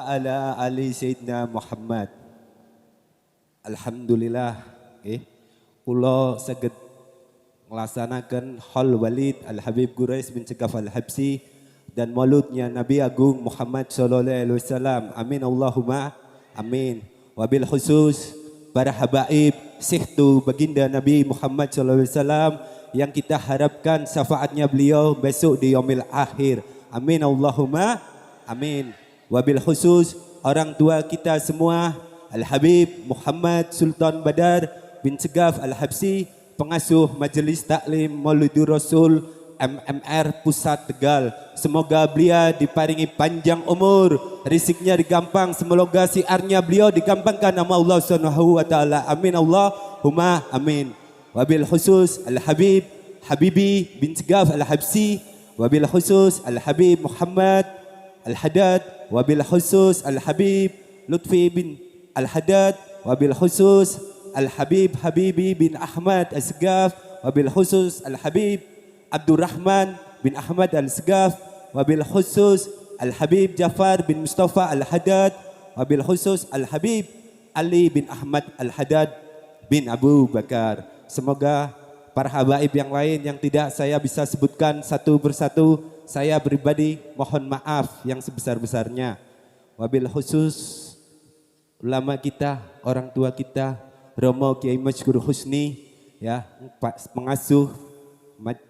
ala ali Sayyidina Muhammad. Alhamdulillah, kula saged melaksanakan hal Walid Al-Habib Quraisy bin Segaf Al-Habsyi dan mauludnya Nabi Agung Muhammad sallallahu alaihi wasallam. Amin Allahumma amin. Wabil khusus para habaib sihtu baginda Nabi Muhammad sallallahu alaihi wasallam yang kita harapkan syafaatnya beliau besok di yaumil akhir. Amin Allahumma amin. Wabil khusus orang tua kita semua Al-Habib Muhammad Sultan Badar bin Segaf Al-Habsyi, pengasuh Majelis Taklim Maulidur Rasul MMR Pusat Tegal. Semoga beliau diparingi panjang umur, riziknya digampang, semoga siarnya beliau digampangkan nama Allah Subhanahu wa taala. Amin Allahumma amin. Wabil khusus Al-Habib Habibi bin Segaf Al-Habsyi, wabil khusus Al-Habib Muhammad Al-Haddad, wabil khusus Al-Habib Lutfi bin Al-Haddad, wabil khusus Al-Habib Habibi bin Ahmad Al-Segaf, wabil khusus Al-Habib Abdurrahman bin Ahmad Al-Segaf, wabil khusus Al-Habib Jafar bin Mustafa Al-Haddad, wabil khusus Al-Habib Ali bin Ahmad Al-Haddad bin Abu Bakar. Semoga para habaib yang lain yang tidak saya bisa sebutkan satu persatu, saya pribadi mohon maaf yang sebesar-besarnya. Wabil khusus ulama kita, orang tua kita, Romo Kiai Masyhur Husni, ya, pengasuh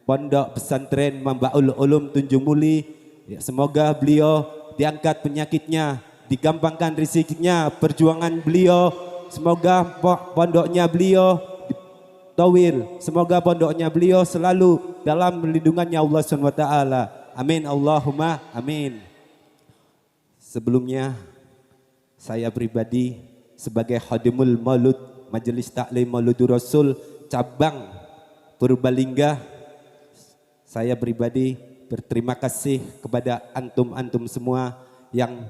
pondok pesantren Mambaul Ulum Tunjung Muli, ya, semoga beliau diangkat penyakitnya, digampangkan rezekinya, perjuangan beliau, semoga pondoknya beliau tawil, semoga pondoknya beliau selalu dalam lindungannya Allah Subhanahu wa taala. Amin Allahumma amin. Sebelumnya saya pribadi sebagai Khadimul Maulud Majelis Taklim Maulidur Rasul cabang Purbalingga, saya pribadi berterima kasih kepada antum-antum semua yang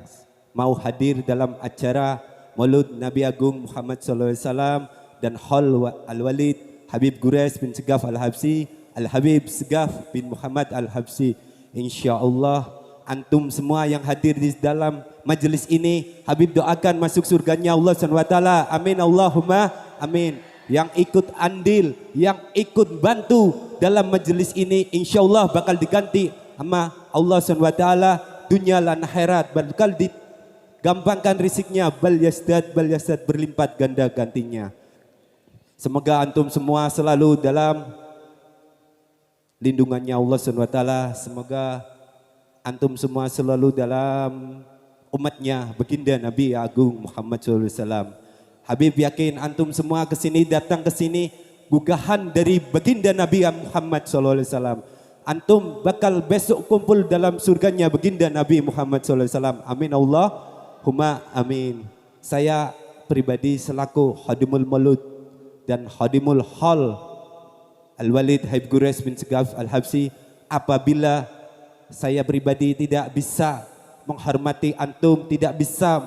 mau hadir dalam acara Maulud Nabi Agung Muhammad sallallahu alaihi wasallam dan Hall Al-Walid Habib Quraisy bin Segaf Al-Habsyi, Al-Habib Segaf bin Muhammad Al-Habsyi. Insyaallah antum semua yang hadir di dalam majelis ini, Habib doakan masuk surganya Allah Subhanahu wa taala. Amin Allahumma amin. Yang ikut andil, yang ikut bantu dalam majelis ini, insyaallah bakal diganti sama Allah Subhanahu wa taala dunia dan akhirat, bakal digampangkan riziknya, bal yasdad berlipat ganda gantinya. Semoga antum semua selalu dalam lindungannya Allah Subhanahu wa taala. Semoga antum semua selalu dalam umatnya baginda Nabi Agung Muhammad SAW. Habib yakin antum semua kesini, datang ke sini gugahan dari baginda Nabi Muhammad SAW. Antum bakal besok kumpul dalam surganya baginda Nabi Muhammad SAW. Amin Allahumma amin. Saya pribadi selaku Khadimul Maulud dan Khadimul Hall Al-Walid Habib Quraisy bin Segaf Al-Habsyi, apabila saya pribadi tidak bisa menghormati antum, tidak bisa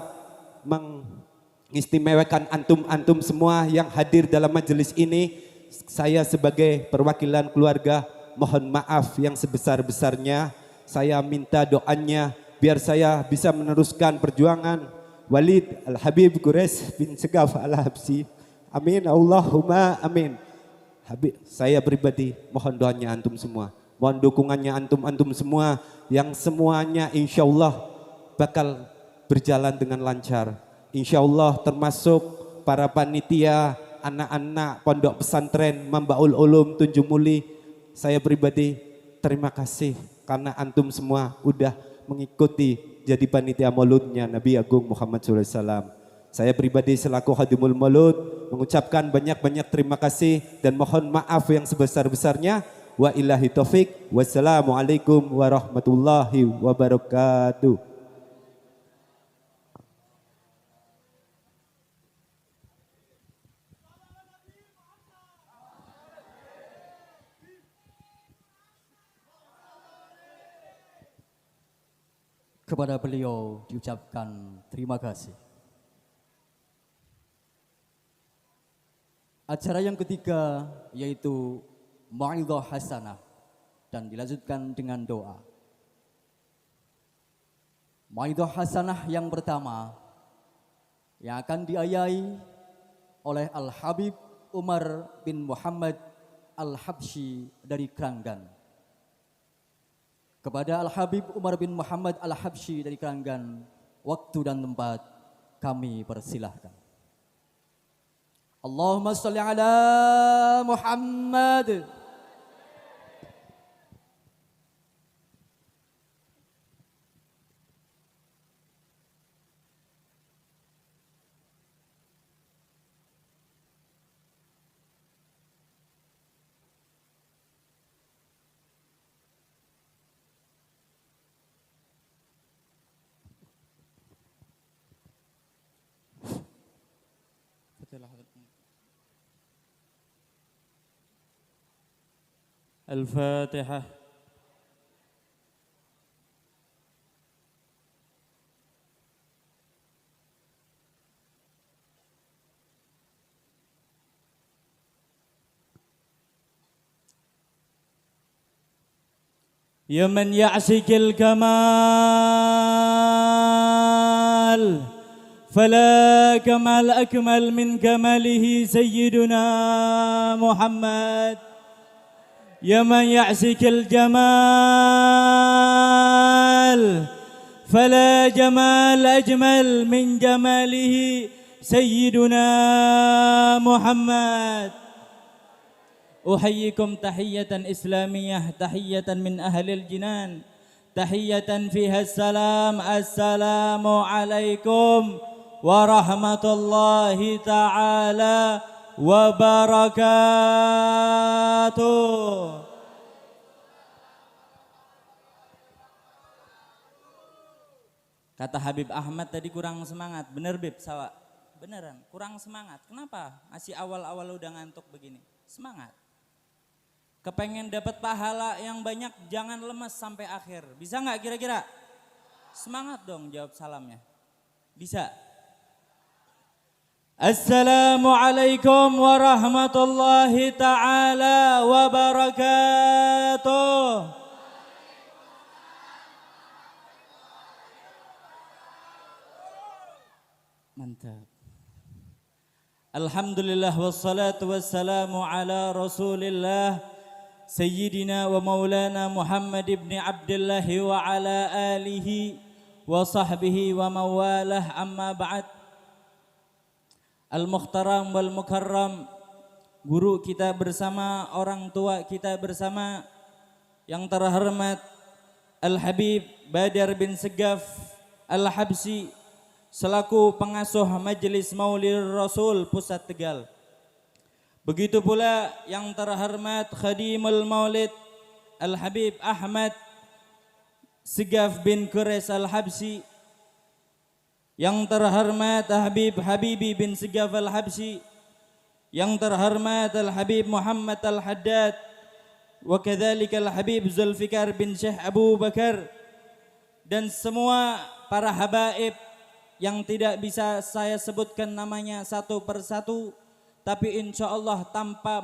mengistimewakan antum-antum semua yang hadir dalam majelis ini, saya sebagai perwakilan keluarga mohon maaf yang sebesar-besarnya. Saya minta doanya biar saya bisa meneruskan perjuangan Walid Al-Habib Quraisy bin Segaf Al-Habsyi. Amin Allahumma amin. Habib, saya pribadi mohon doanya antum semua, mohon dukungannya antum-antum semua yang semuanya insyaallah bakal berjalan dengan lancar. Insyaallah termasuk para panitia, anak-anak pondok pesantren Mambaul Ulum Tunjung Muli. Saya pribadi terima kasih karena antum semua udah mengikuti jadi panitia mauludnya Nabi Agung Muhammad SAW. Saya pribadi selaku Khadimul Maulud mengucapkan banyak-banyak terima kasih dan mohon maaf yang sebesar-besarnya. Wa ilahi taufik. Wassalamualaikum warahmatullahi wabarakatuh. Kepada beliau diucapkan terima kasih. Acara yang ketiga yaitu Mau'idhah Hasanah dan dilanjutkan dengan doa. Maidah Hasanah yang pertama yang akan diayai oleh Al-Habib Umar bin Muhammad Al-Habsyi dari Keranggan. Kepada Al-Habib Umar bin Muhammad Al-Habsyi dari Keranggan, waktu dan tempat kami persilahkan. Allahumma sholli ala Muhammad. الفاتحة. يا من يعشق الكمال فلا كمال أكمل من كماله سيدنا محمد. يا من يعشق الجمال فلا جمال أجمل من جماله سيدنا محمد. أحييكم تحية إسلامية، تحية من أهل الجنان، تحية فيها السلام. السلام عليكم ورحمة الله تعالى wabarakatuh. Kata Habib Ahmad tadi kurang semangat. Bener Bib, Sawa? Beneran, kurang semangat. Kenapa? Masih awal-awal udah ngantuk begini. Semangat. Kepengen dapat pahala yang banyak, jangan lemas sampai akhir. Bisa nggak kira-kira? Semangat dong jawab salamnya. Bisa? Assalamualaikum warahmatullahi ta'ala wabarakatuh. Mantap. Alhamdulillah wassalatu wassalamu ala rasulillah Sayyidina wa maulana Muhammad ibn Abdullah wa ala alihi wa sahbihi wa mawalah, amma ba'd. Al-Mukhtaram wal Mukarram, guru kita bersama, orang tua kita bersama, yang terhormat Al-Habib Badar bin Segaf Al-Habsyi selaku pengasuh Majelis Maulid Rasul Pusat Tegal. Begitu pula yang terhormat Khadimul Maulid Al-Habib Ahmad Segaf bin Quraish Al-Habsyi, yang terhormat Habib Habibi bin Segaf Al-Habsyi, yang terhormat Al-Habib Muhammad Al-Haddad, wa kadzalika Al-Habib Zulfikar bin Syekh Abu Bakar, dan semua para habaib yang tidak bisa saya sebutkan namanya satu persatu, tapi insya Allah tanpa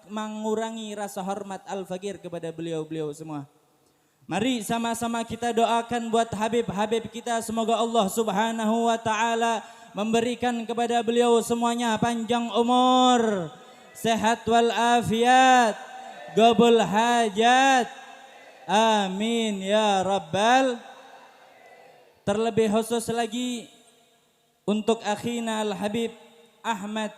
mengurangi rasa hormat Al-Fakir kepada beliau-beliau semua. Mari sama-sama kita doakan buat Habib-Habib kita, semoga Allah Subhanahu wa ta'ala memberikan kepada beliau semuanya panjang umur, sehat wal afiat, qabul hajat, amin ya rabbal. Terlebih khusus lagi untuk akhina Al-Habib Ahmad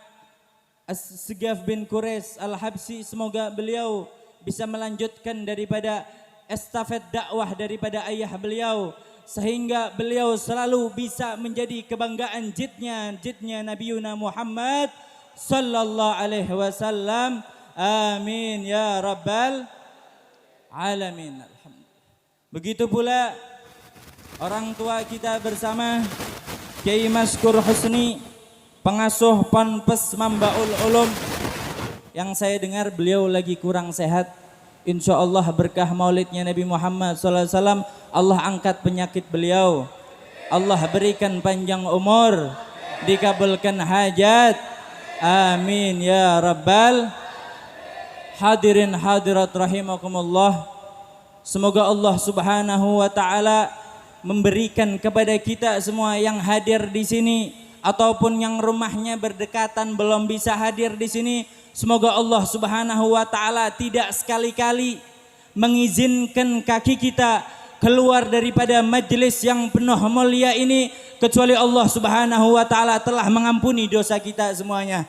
Segaf bin Quraish Al-Habsyi, semoga beliau bisa melanjutkan daripada estafet dakwah daripada ayah beliau, sehingga beliau selalu bisa menjadi kebanggaan jidnya Nabiuna Muhammad sallallahu alaihi wasallam, amin ya rabbal alamin. Begitu pula orang tua kita bersama Kiai Maskur Husni, pengasuh Ponpes Mambaul Ulum, yang saya dengar beliau lagi kurang sehat. Insya Allah berkah maulidnya Nabi Muhammad SAW, Allah angkat penyakit beliau, Allah berikan panjang umur, dikabulkan hajat, amin ya rabbal. Hadirin hadirat rahimakumullah, semoga Allah Subhanahu wa ta'ala memberikan kepada kita semua yang hadir di sini ataupun yang rumahnya berdekatan belum bisa hadir di sini. Semoga Allah Subhanahu wa taala tidak sekali-kali mengizinkan kaki kita keluar daripada majelis yang penuh mulia ini kecuali Allah Subhanahu wa taala telah mengampuni dosa kita semuanya.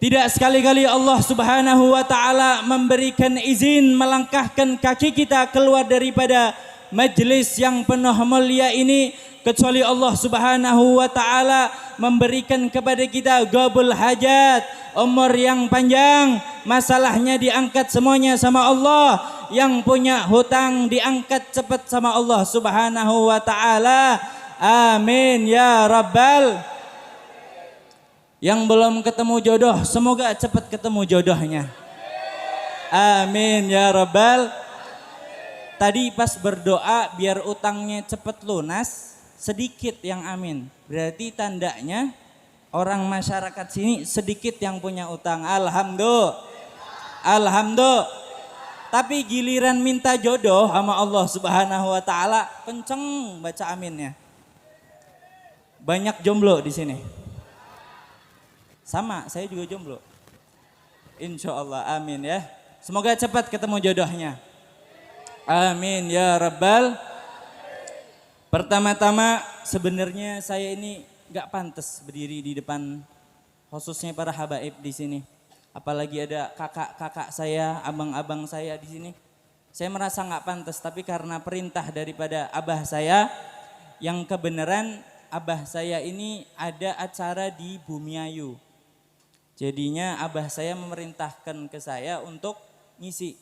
Tidak sekali-kali Allah Subhanahu wa taala memberikan izin melangkahkan kaki kita keluar daripada majelis yang penuh mulia ini kecuali Allah Subhanahu wa taala memberikan kepada kita gabul hajat, umur yang panjang, masalahnya diangkat semuanya sama Allah, yang punya hutang diangkat cepat sama Allah Subhanahu wa taala. Amin ya rabbal. Yang belum ketemu jodoh semoga cepat ketemu jodohnya. Amin ya rabbal. Tadi pas berdoa biar utangnya cepat lunas, sedikit yang amin. Berarti tandanya orang masyarakat sini sedikit yang punya utang. Alhamdulillah. Alhamdulillah. Tapi giliran minta jodoh sama Allah Subhanahu wa taala, kenceng baca aminnya. Banyak jomblo di sini. Sama, saya juga jomblo. Insya Allah, amin ya. Semoga cepat ketemu jodohnya. Amin ya rabbal. Pertama-tama sebenarnya saya ini gak pantas berdiri di depan khususnya para habaib di sini. Apalagi ada kakak-kakak saya, abang-abang saya di sini. Saya merasa gak pantas, tapi karena perintah daripada abah saya, yang kebenaran abah saya ini ada acara di Bumiayu. Jadinya abah saya memerintahkan ke saya untuk ngisi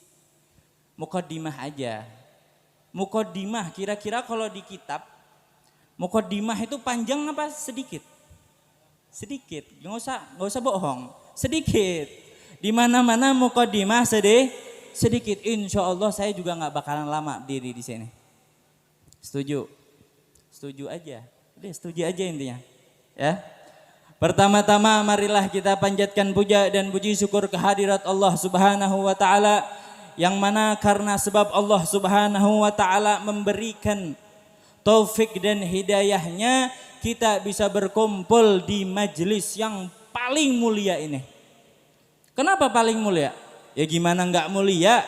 muqaddimah aja. Muqaddimah kira-kira kalau di kitab, muqaddimah itu panjang apa sedikit? Sedikit, nggak usah bohong, sedikit. Di mana-mana muqaddimah sedikit. Insya Allah saya juga nggak bakalan lama berdiri di sini. Setuju? Setuju aja. Udah setuju aja intinya. Ya. Pertama-tama marilah kita panjatkan puja dan puji syukur kehadirat Allah Subhanahu wa taala, yang mana karena sebab Allah Subhanahu wa taala memberikan taufik dan hidayahnya kita bisa berkumpul di majelis yang paling mulia ini. Kenapa paling mulia? Ya gimana enggak mulia?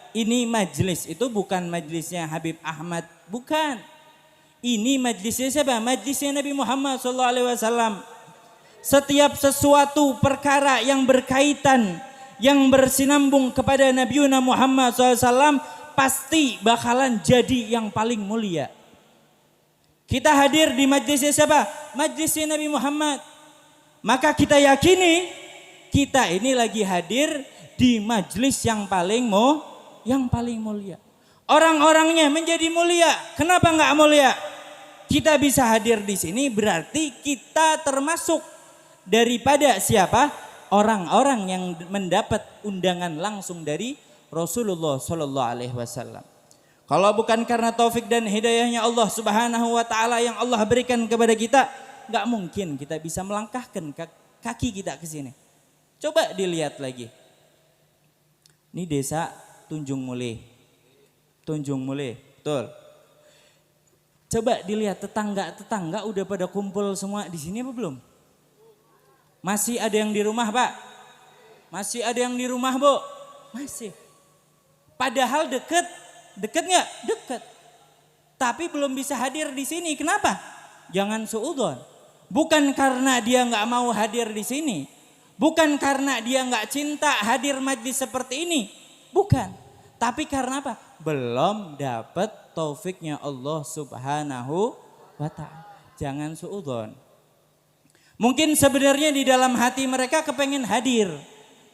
Ini majelis itu bukan majelisnya Habib Ahmad, bukan. Ini majelisnya siapa? Majelisnya Nabi Muhammad SAW. Setiap sesuatu perkara yang berkaitan, yang bersinambung kepada Nabi Muhammad SAW pasti bakalan jadi yang paling mulia. Kita hadir di majlisnya siapa? Majlisnya Nabi Muhammad. Maka kita yakini kita ini lagi hadir di majlis yang paling mulia. Orang-orangnya menjadi mulia. Kenapa enggak mulia? Kita bisa hadir di sini berarti kita termasuk daripada siapa? Orang-orang yang mendapat undangan langsung dari Rasulullah Sallallahu Alaihi Wasallam. Kalau bukan karena taufik dan hidayahnya Allah Subhanahu Wa Taala yang Allah berikan kepada kita, nggak mungkin kita bisa melangkahkan kaki kita ke sini. Coba dilihat lagi. Ini desa Tunjung Mulih, betul. Coba dilihat tetangga udah pada kumpul semua di sini apa belum? Masih ada yang di rumah, Pak? Masih ada yang di rumah, Bu? Masih. Padahal deket nggak? Deket. Tapi belum bisa hadir di sini. Kenapa? Jangan suudzon. Bukan karena dia nggak mau hadir di sini. Bukan karena dia nggak cinta hadir majlis seperti ini. Bukan. Tapi karena apa? Belum dapat taufiknya Allah Subhanahu wa Ta'ala. Jangan suudzon. Mungkin sebenarnya di dalam hati mereka kepengen hadir.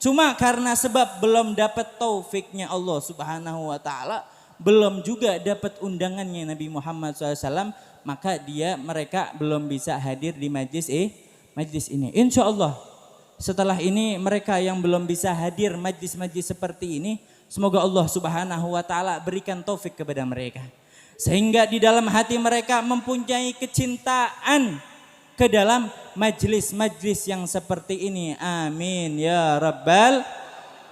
Cuma karena sebab belum dapat taufiknya Allah Subhanahu wa Ta'ala, belum juga dapat undangannya Nabi Muhammad SAW, maka mereka belum bisa hadir di majlis ini. Insya Allah setelah ini mereka yang belum bisa hadir majlis-majlis seperti ini, semoga Allah Subhanahu wa Ta'ala berikan taufik kepada mereka. Sehingga di dalam hati mereka mempunyai kecintaan ke dalam majlis-majlis yang seperti ini. Amin ya rabbal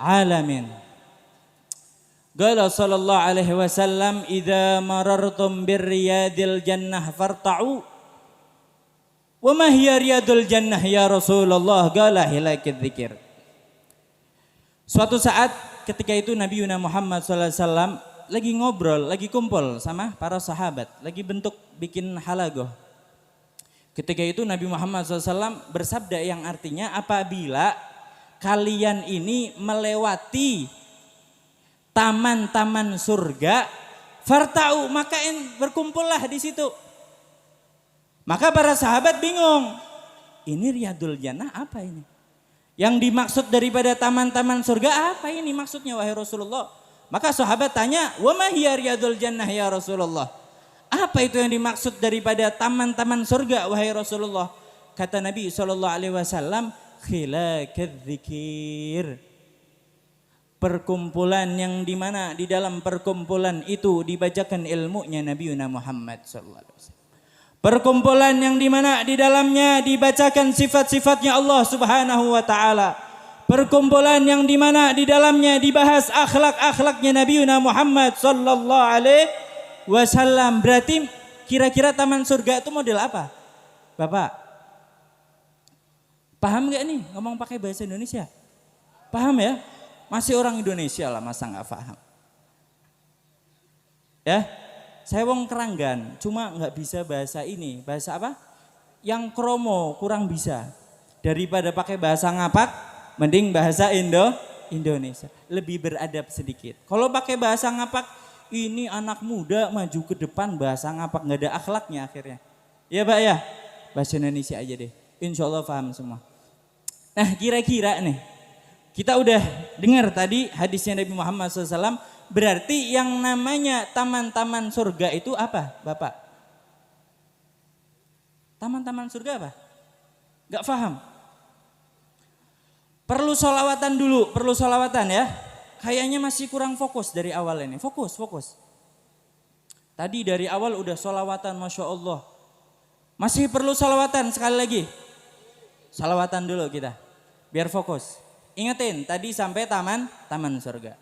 alamin. Qala sallallahu alaihi wasallam, "Idza marartum birriyadil jannah farta'u." Wa ma hiya riyadul jannah ya Rasulullah? Qala hilakidz dzikir. Suatu saat ketika itu Nabi Muhammad sallallahu alaihi wasallam lagi ngobrol, lagi kumpul sama para sahabat, lagi bentuk bikin halagoh. Ketika itu Nabi Muhammad SAW bersabda yang artinya, apabila kalian ini melewati taman-taman surga, farta'u, maka berkumpullah di situ. Maka para sahabat bingung, ini riyadul jannah apa ini? Yang dimaksud daripada taman-taman surga apa ini maksudnya wahai Rasulullah? Maka sahabat tanya, wa ma hiya riyadul jannah ya Rasulullah? Apa itu yang dimaksud daripada taman-taman surga wahai Rasulullah? Kata Nabi SAW, khilakadz dzikir. Perkumpulan yang dimana di dalam perkumpulan itu dibacakan ilmunya Nabi Muhammad SAW. Perkumpulan yang dimana di dalamnya dibacakan sifat-sifatnya Allah Subhanahu wa Ta'ala. Perkumpulan yang dimana di dalamnya dibahas akhlak-akhlaknya Nabi Muhammad sallallahu alaihi wasallam. Berarti kira-kira taman surga itu model apa? Bapak, paham gak nih ngomong pakai bahasa Indonesia? Paham ya? Masih orang Indonesia lah, masa gak paham? Ya, saya wong Keranggan, cuma gak bisa bahasa ini. Bahasa apa? Yang kromo kurang bisa. Daripada pakai bahasa ngapak, mending bahasa Indonesia. Lebih beradab sedikit. Kalau pakai bahasa ngapak, ini anak muda maju ke depan bahasa ngapak. Nggak ada akhlaknya akhirnya. Ya Pak ya? Bahasa Indonesia aja deh. Insya Allah paham semua. Nah kira-kira nih. Kita udah dengar tadi hadisnya Nabi Muhammad SAW. Berarti yang namanya taman-taman surga itu apa Bapak? Taman-taman surga apa? Nggak paham? Perlu sholawatan dulu, perlu sholawatan ya. Kayaknya masih kurang fokus dari awal ini. Fokus. Tadi dari awal udah sholawatan, Masya Allah. Masih perlu sholawatan sekali lagi. Sholawatan dulu kita, biar fokus. Ingetin, tadi sampai taman surga.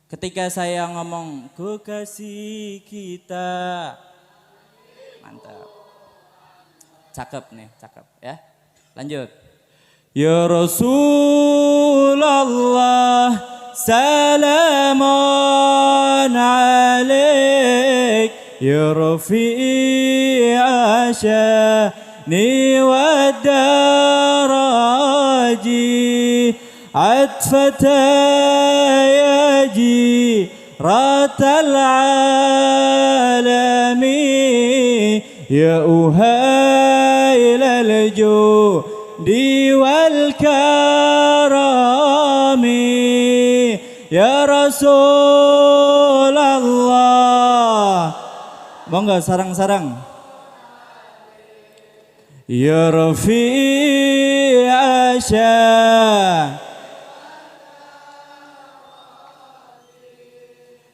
Ketika saya ngomong, kekasih kita. Mantap. Cakep nih, cakep ya. Lanjut. Ya Rasulullah, salamun alaik, ya Rafi'i asyani wa daraji, atfata ya jiratal alami, ya uhailal judi wal karami, ya Rasulullah. Monggo sarang-sarang. Ya Rafi'i asya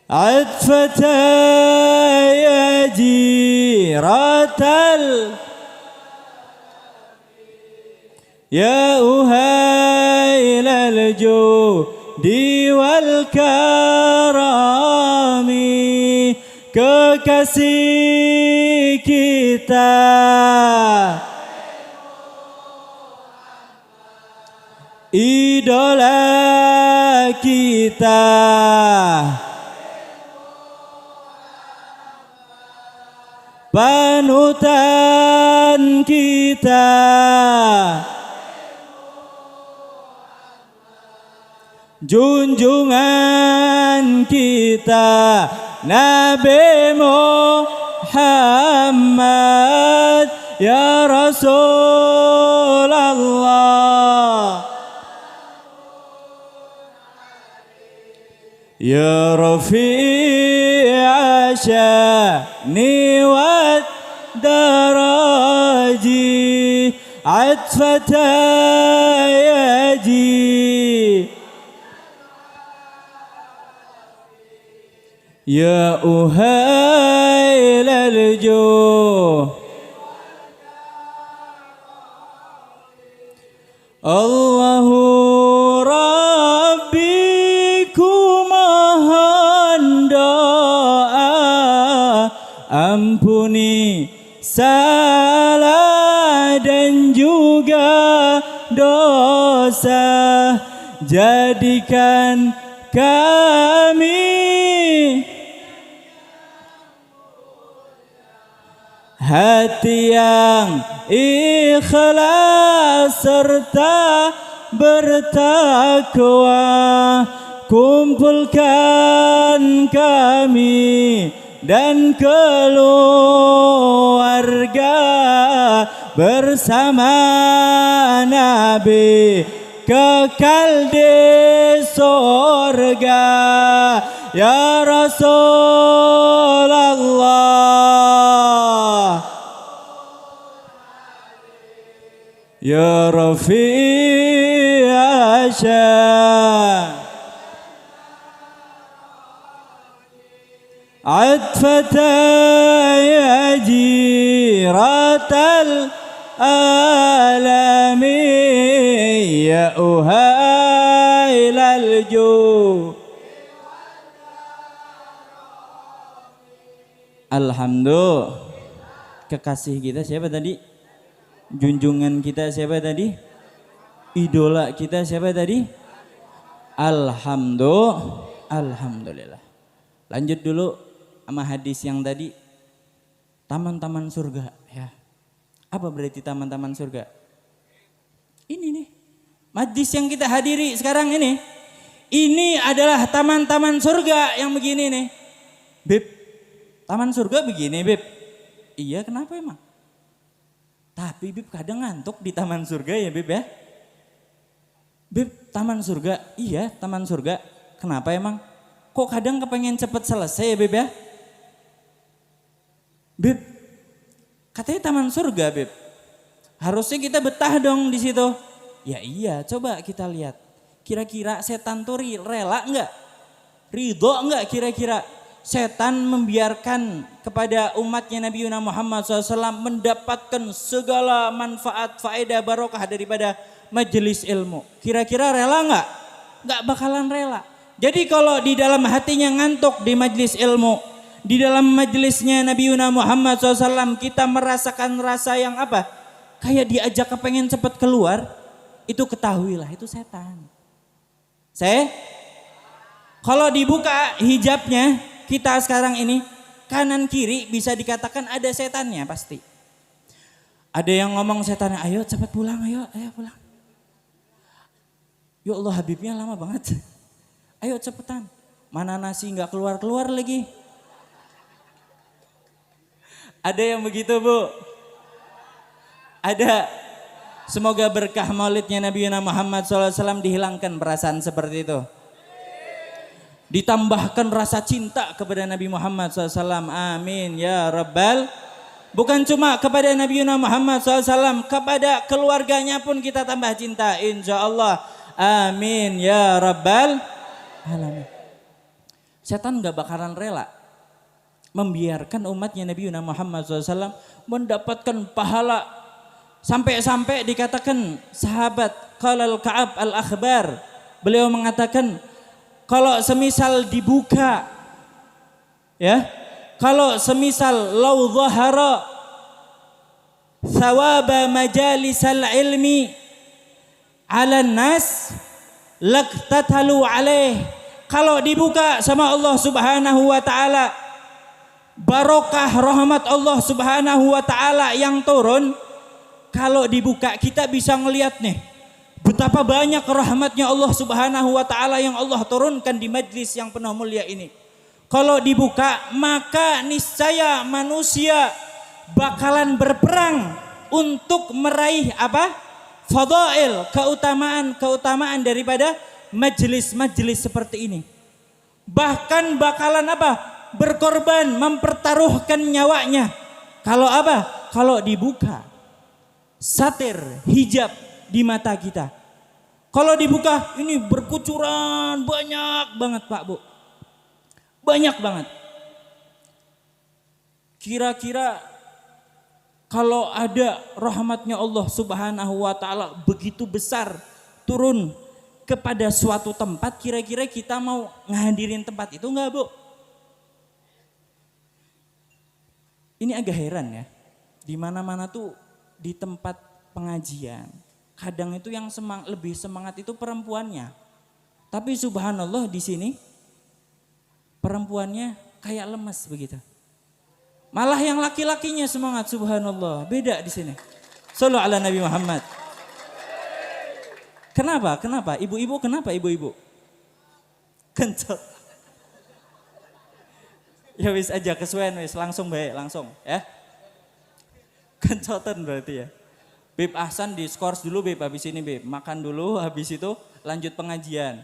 atfata ya jiratal ya uhailal judi wal karami, kekasih kita, idola kita, panutan kita, junjungan kita, Nabi Muhammad, ya Rasulullah, ya Rafi'i asyani wa daraji, atfata yaji, ya uhailal juh, Allahu Rabbiku maha ampuni salah dan juga dosa, jadikan kami hati yang ikhlas serta bertakwa. Kumpulkan kami dan keluarga bersama Nabi kekal di surga. Ya Rasulullah, ya Rafi' Asyam, عطفة يا جيرة الآلام يا أهيل الجو. Alhamdulillah. Kekasih kita siapa tadi? Junjungan kita siapa tadi? Idola kita siapa tadi? Alhamdulillah. Lanjut dulu sama hadis yang tadi, taman-taman surga ya. Apa berarti taman-taman surga? Ini nih, majlis yang kita hadiri sekarang ini adalah taman-taman surga yang begini nih. Beb, taman surga begini Beb. Iya, kenapa emang? Tapi Beb kadang ngantuk di taman surga ya Beb ya. Beb, taman surga, iya taman surga. Kenapa emang? Kok kadang kepengen cepet selesai ya Beb ya? Beb, katanya taman surga Beb. Harusnya kita betah dong di situ. Ya iya, coba kita lihat. Kira-kira setan tuh rela enggak? Ridho enggak kira-kira setan membiarkan kepada umatnya Nabi Muhammad SAW mendapatkan segala manfaat, faedah, barokah daripada majelis ilmu. Kira-kira rela enggak? Enggak bakalan rela. Jadi kalau di dalam hatinya ngantuk di majelis ilmu, di dalam majelisnya Nabi Muhammad SAW kita merasakan rasa yang apa? Kayak diajak kepengen cepat keluar, itu ketahuilah itu setan. Kalau dibuka hijabnya kita sekarang ini, kanan kiri bisa dikatakan ada setannya pasti. Ada yang ngomong setannya, ayo cepat pulang, ayo pulang. Ya Allah, Habibnya lama banget. Ayo cepetan, mana nasi nggak keluar-keluar lagi. Ada yang begitu Bu? Ada. Semoga berkah maulidnya Nabi Muhammad SAW dihilangkan perasaan seperti itu. Ditambahkan rasa cinta kepada Nabi Muhammad SAW. Amin ya Rabbal. Bukan cuma kepada Nabi Muhammad SAW, kepada keluarganya pun kita tambah cinta. Insya Allah. Amin ya Rabbal alamin. Setan gak bakalan rela membiarkan umatnya Nabi Muhammad SAW mendapatkan pahala. Sampai-sampai dikatakan sahabat Qalal Ka'ab al-Akhbar, beliau mengatakan kalau semisal dibuka ya, kalau semisal lau dhahara thawaba majalisal ilmi ala nas laktatalu alaih. Kalau dibuka sama Allah Subhanahu wa taala, barokah rahmat Allah Subhanahu wa taala yang turun, kalau dibuka kita bisa ngelihat nih betapa banyak rahmatnya Allah Subhanahu wa taala yang Allah turunkan di majlis yang penuh mulia ini. Kalau dibuka maka niscaya manusia bakalan berperang untuk meraih apa? Fadail, keutamaan daripada majelis-majelis seperti ini. Bahkan bakalan apa? Berkorban, mempertaruhkan nyawanya. Kalau apa? Kalau dibuka satir, hijab di mata kita. Kalau dibuka ini berkucuran banyak banget Pak Bu. Banyak banget. Kira-kira kalau ada rahmatnya Allah Subhanahu wa taala begitu besar turun kepada suatu tempat, kira-kira kita mau ngehadirin tempat itu enggak Bu? Ini agak heran ya. Di mana-mana tuh di tempat pengajian, kadang itu yang lebih semangat itu perempuannya. Tapi subhanallah di sini perempuannya kayak lemes begitu. Malah yang laki-lakinya semangat, subhanallah. Beda di sini. Shallallahu ala Nabi Muhammad. Kenapa? Kenapa? Ibu-ibu kenapa ibu-ibu? Kencot. Ya wis aja kesuwen wis langsung baik langsung ya. Kencotan berarti ya. Beb Ahsan diskors dulu Beb habis ini Beb. Makan dulu habis itu lanjut pengajian.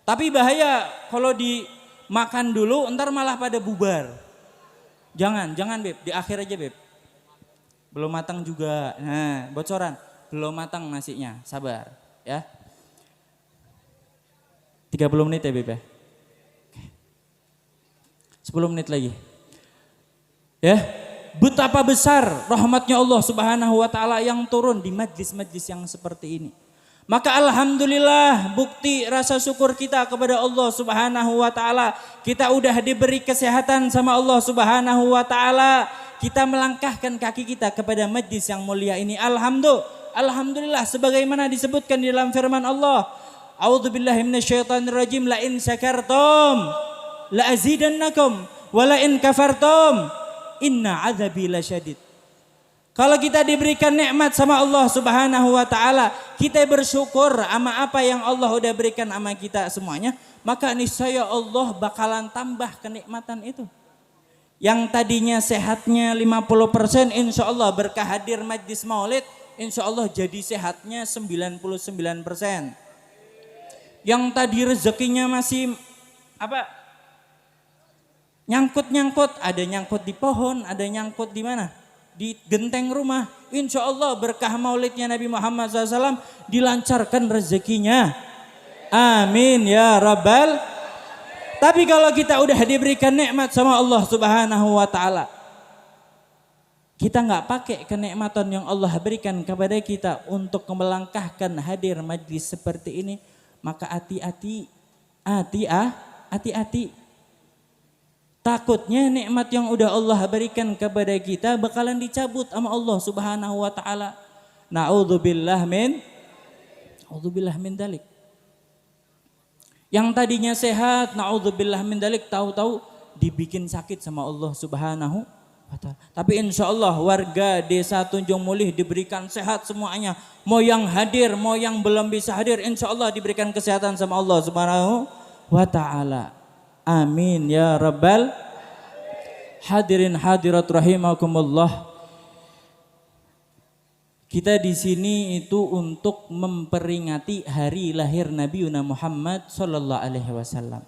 Tapi bahaya kalau dimakan dulu ntar malah pada bubar. Jangan Beb, di akhir aja Beb. Belum matang juga. Nah, bocoran. Belum matang nasinya, sabar ya. 30 menit ya Beb ya. 10 menit lagi. Ya, betapa besar rahmatnya Allah Subhanahu wa taala yang turun di majlis-majlis yang seperti ini. Maka alhamdulillah bukti rasa syukur kita kepada Allah Subhanahu wa taala. Kita udah diberi kesehatan sama Allah Subhanahu wa taala. Kita melangkahkan kaki kita kepada majlis yang mulia ini. Alhamdulillah sebagaimana disebutkan di dalam firman Allah. A'udzubillahi minasyaitonirrajim. La in syakartum la azidannakum wa la in kafartum inna adzabi lasyadid. Kalau kita diberikan nikmat sama Allah Subhanahu wa taala, kita bersyukur sama apa yang Allah udah berikan sama kita semuanya, maka niscaya Allah bakalan tambah kenikmatan itu. Yang tadinya sehatnya 50%, insya Allah berkah hadir majlis maulid, insya Allah jadi sehatnya 99%. Yang tadi rezekinya masih nyangkut-nyangkut, ada nyangkut di pohon, ada nyangkut di mana? Di genteng rumah. Insya Allah berkah maulidnya Nabi Muhammad SAW dilancarkan rezekinya. Amin ya Rabbal. Tapi kalau kita udah diberikan nikmat sama Allah Subhanahu wa taala, kita nggak pakai kenikmatan yang Allah berikan kepada kita untuk melangkahkan hadir majlis seperti ini, maka hati-hati. Takutnya nikmat yang udah Allah berikan kepada kita bakalan dicabut sama Allah Subhanahu wa taala. Na'udzubillah min dalik. Yang tadinya sehat, na'udzubillah min dalik, tahu-tahu dibikin sakit sama Allah Subhanahu wa taala. Tapi insya Allah warga desa Tunjung Mulih diberikan sehat semuanya. Mau yang hadir, mau yang belum bisa hadir, insya Allah diberikan kesehatan sama Allah Subhanahu wa taala. Amin ya Rabbal. Hadirin hadirat rahimakumullah. Kita di sini itu untuk memperingati hari lahir Nabi Muhammad sallallahu alaihi wasallam.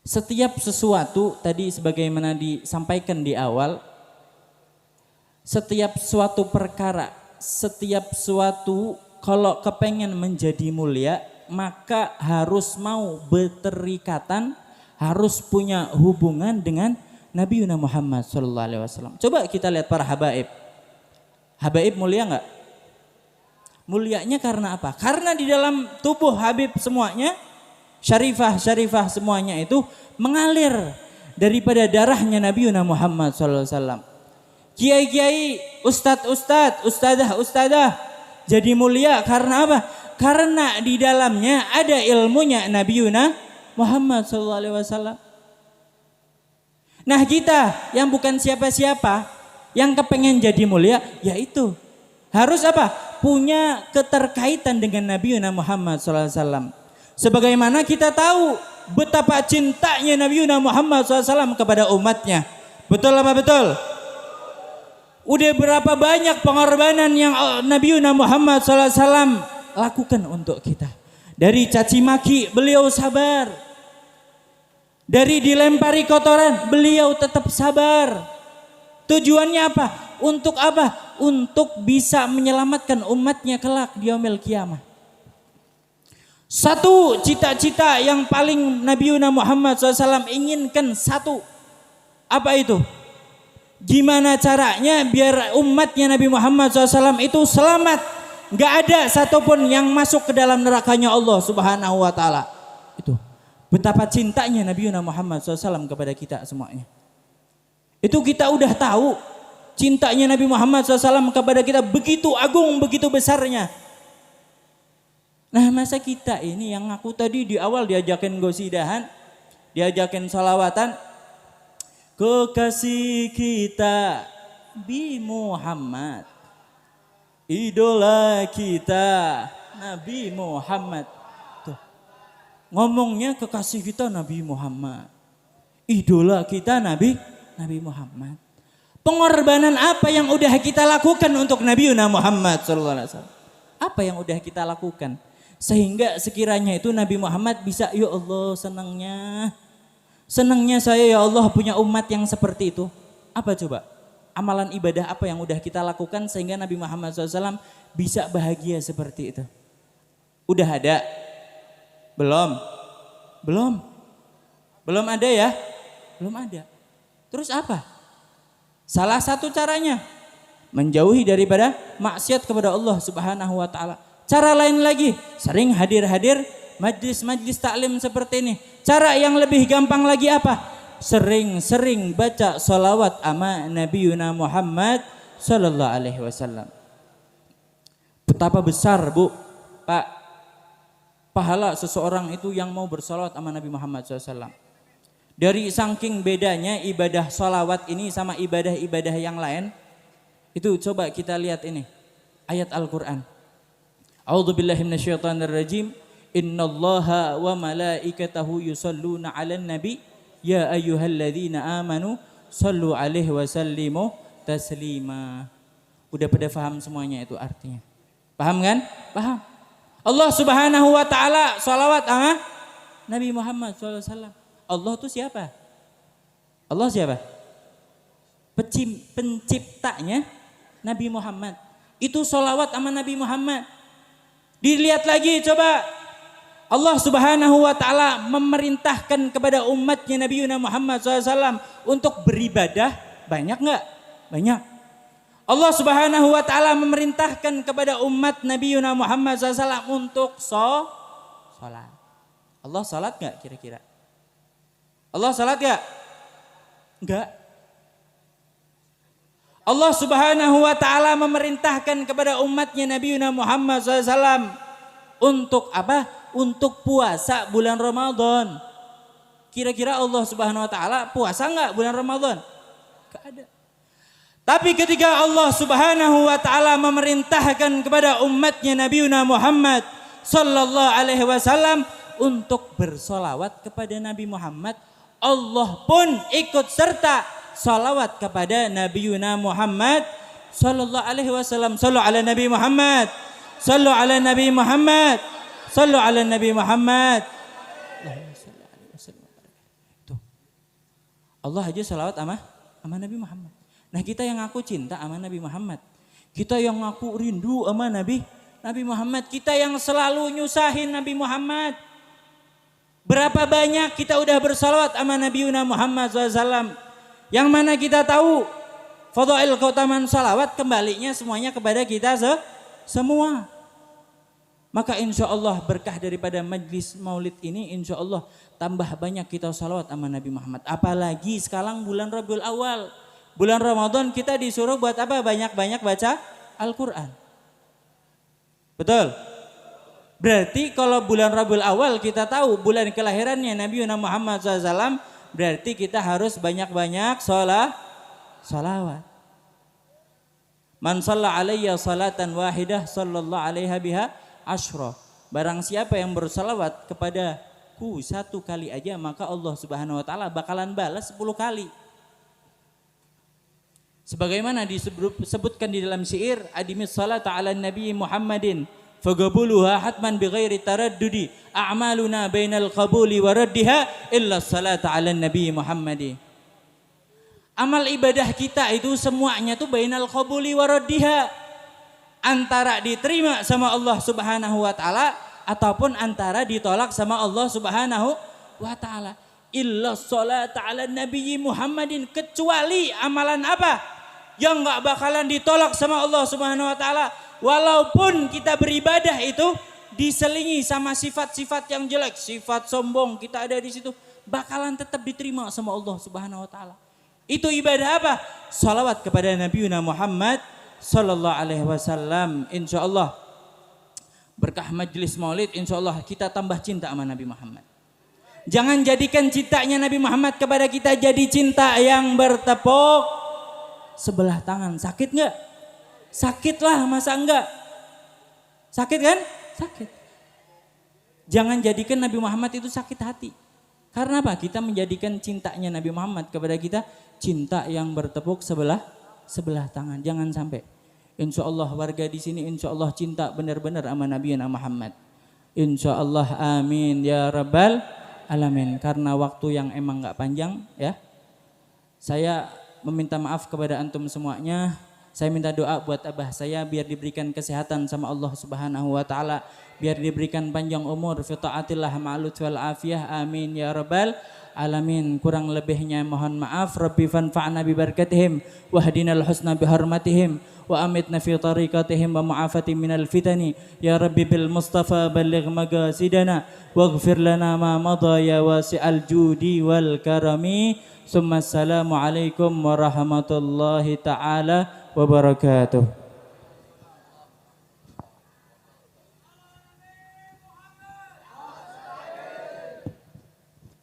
Setiap sesuatu tadi sebagaimana disampaikan di awal, setiap suatu perkara, setiap suatu kalau kepengen menjadi mulia, maka harus mau berterikatan, harus punya hubungan dengan Nabi Muhammad SAW. Coba kita lihat para habaib. Habaib mulia enggak? Mulianya karena apa? Karena di dalam tubuh Habib semuanya, syarifah semuanya itu mengalir daripada darahnya Nabi Muhammad SAW. Kiai-kiai, ustadzah, jadi mulia karena apa? Karena di dalamnya ada ilmunya Nabi Muhammad SAW. Nah kita yang bukan siapa-siapa, yang kepengen jadi mulia, yaitu harus apa? Punya keterkaitan dengan Nabi Muhammad SAW. Sebagaimana kita tahu betapa cintanya Nabi Muhammad SAW kepada umatnya. Betul apa betul? Udah berapa banyak pengorbanan yang Nabi Muhammad SAW lakukan untuk kita. Dari caci maki beliau sabar. Dari dilempari kotoran beliau tetap sabar. Tujuannya apa? Untuk apa? Untuk bisa menyelamatkan umatnya kelak di yaumil qiyamah. Satu cita-cita yang paling Nabi Muhammad SAW inginkan satu. Apa itu? Gimana caranya biar umatnya Nabi Muhammad SAW itu selamat. Gak ada satupun yang masuk ke dalam nerakanya Allah Subhanahu wa taala. Itu betapa cintanya Nabi Muhammad SAW kepada kita semuanya. Itu kita udah tahu cintanya Nabi Muhammad SAW kepada kita begitu agung, begitu besarnya. Nah masa kita ini yang aku tadi di awal diajakin gosidahan, diajakin salawatan, kekasih kita Nabi Muhammad, idola kita Nabi Muhammad. Tuh. Ngomongnya kekasih kita Nabi Muhammad, idola kita Nabi Muhammad. Pengorbanan apa yang udah kita lakukan untuk Nabi Muhammad SAW? Apa yang udah kita lakukan? Sehingga sekiranya itu Nabi Muhammad bisa, ya Allah senangnya saya ya Allah punya umat yang seperti itu. Apa coba? Amalan ibadah apa yang udah kita lakukan sehingga Nabi Muhammad SAW bisa bahagia seperti itu? Udah ada? Belum? Belum ada ya? Belum ada. Terus apa? Salah satu caranya menjauhi daripada maksiat kepada Allah Subhanahu wa taala. Cara lain lagi, sering hadir-hadir majlis-majlis taklim seperti ini. Cara yang lebih gampang lagi apa? Sering-sering baca salawat ama Nabi Muhammad sallallahu alaihi wasallam. Betapa besar Bu, Pak, pahala seseorang itu yang mau bersalawat sama Nabi Muhammad SAW. Dari saking bedanya ibadah salawat ini sama ibadah-ibadah yang lain, itu coba kita lihat ini ayat Al-Quran. A'udzubillahi minasyaitonirrajim. Innallaha wa malaikatahu yusalluna 'alan nabi ya ayyuhalladzina amanu sallu 'alaihi wa sallimu taslima. Udah pada paham semuanya itu artinya? Paham kan? Paham. Allah Subhanahu wa taala salawat sama Nabi Muhammad SAW. Allah itu siapa? Allah siapa? Penciptanya Nabi Muhammad. Itu salawat sama Nabi Muhammad. Dilihat lagi coba. Allah Subhanahu wa taala memerintahkan kepada umatnya Nabi Muhammad SAW untuk beribadah. Banyak enggak? Banyak. Allah Subhanahu wa taala memerintahkan kepada umat Nabi Muhammad SAW untuk sholat. Allah sholat enggak kira-kira? Allah sholat enggak? Enggak. Allah Subhanahu wa taala memerintahkan kepada umatnya Nabi Muhammad SAW untuk apa? Untuk puasa bulan Ramadan. Kira-kira Allah Subhanahu wa taala puasa enggak bulan Ramadan? Enggak ada. Tapi ketika Allah Subhanahu wa taala memerintahkan kepada umatnya Nabi Muhammad sallallahu alaihi wasallam untuk bersolawat kepada Nabi Muhammad, Allah pun ikut serta salawat kepada Nabi Muhammad sallallahu alaihi wasallam. Sallu ala Nabi Muhammad. Sallu ala Nabi Muhammad. Sallu ala Nabi Muhammad. Tuh. Allah aja salawat sama Nabi Muhammad. Nah kita yang ngaku cinta sama Nabi Muhammad. Kita yang ngaku rindu sama Nabi Muhammad. Kita yang selalu nyusahin Nabi Muhammad. Berapa banyak kita udah bersalawat sama Nabi Muhammad SAW. Yang mana kita tahu fadhail keutamaan salawat kembalinya semuanya kepada kita semua. Maka insya Allah berkah daripada majlis maulid ini insya Allah tambah banyak kita salawat sama Nabi Muhammad. Apalagi sekarang bulan Rabiul Awal. Bulan Ramadan kita disuruh buat apa? Banyak-banyak baca Al-Quran. Betul? Berarti kalau bulan Rabiul Awal kita tahu bulan kelahirannya Nabi Muhammad SAW. Berarti kita harus banyak-banyak salawat. Man shalla alayya salatan wahidah sallallahu alaiha biha asyra. Barang siapa yang bersalawat kepadaku satu kali aja maka Allah Subhanahu wa taala bakalan balas 10 kali. Sebagaimana disebutkan di dalam syair adimis salata ala nabi Muhammadin fagabuluha hatman bighairi taraddudi a'maluna bainal qabuli wa raddiha illa salata ala nabi Muhammadin. Amal ibadah kita itu semuanya tuh bainal qabuli wa raddiha, antara diterima sama Allah Subhanahu wa taala ataupun antara ditolak sama Allah Subhanahu wa taala. Illa salata ala nabi Muhammadin, kecuali amalan apa yang enggak bakalan ditolak sama Allah Subhanahu wa taala. Walaupun kita beribadah itu diselingi sama sifat-sifat yang jelek, sifat sombong, kita ada di situ, bakalan tetap diterima sama Allah Subhanahu wa taala. Itu ibadah apa? Salawat kepada Nabi Muhammad sallallahu alaihi wasallam. Insyaallah berkah majelis Maulid, insyaallah kita tambah cinta sama Nabi Muhammad. Jangan jadikan cintanya Nabi Muhammad kepada kita jadi cinta yang bertepuk sebelah tangan. Sakit nggak? Sakit lah, masa enggak? Sakit kan? Sakit. Jangan jadikan Nabi Muhammad itu sakit hati. Karena apa? Kita menjadikan cintanya Nabi Muhammad kepada kita cinta yang bertepuk sebelah tangan. Jangan sampai. Insya Allah warga di sini insya Allah cinta benar-benar sama Nabi Muhammad. Insya Allah amin ya rabbal alamin. Karena waktu yang emang gak panjang ya. Saya meminta maaf kepada antum semuanya. Saya minta doa buat abah saya biar diberikan kesehatan sama Allah Subhanahu wa taala, biar diberikan panjang umur fi taatillah ma'al wal afiyah. Amin ya rabbal alamin. Kurang lebihnya mohon maaf. Rabbi fanfa'na bi barakatihim wahdinal husna bi hormatihim wa amitna fi tariqatihim wa mu'afati minal fitani ya rabbi bil mustafa balligh maqasidana waghfir lana ma madha ya wasi'al judi wal karami. Summa assalamu alaikum warahmatullahi taala wabarakatuh.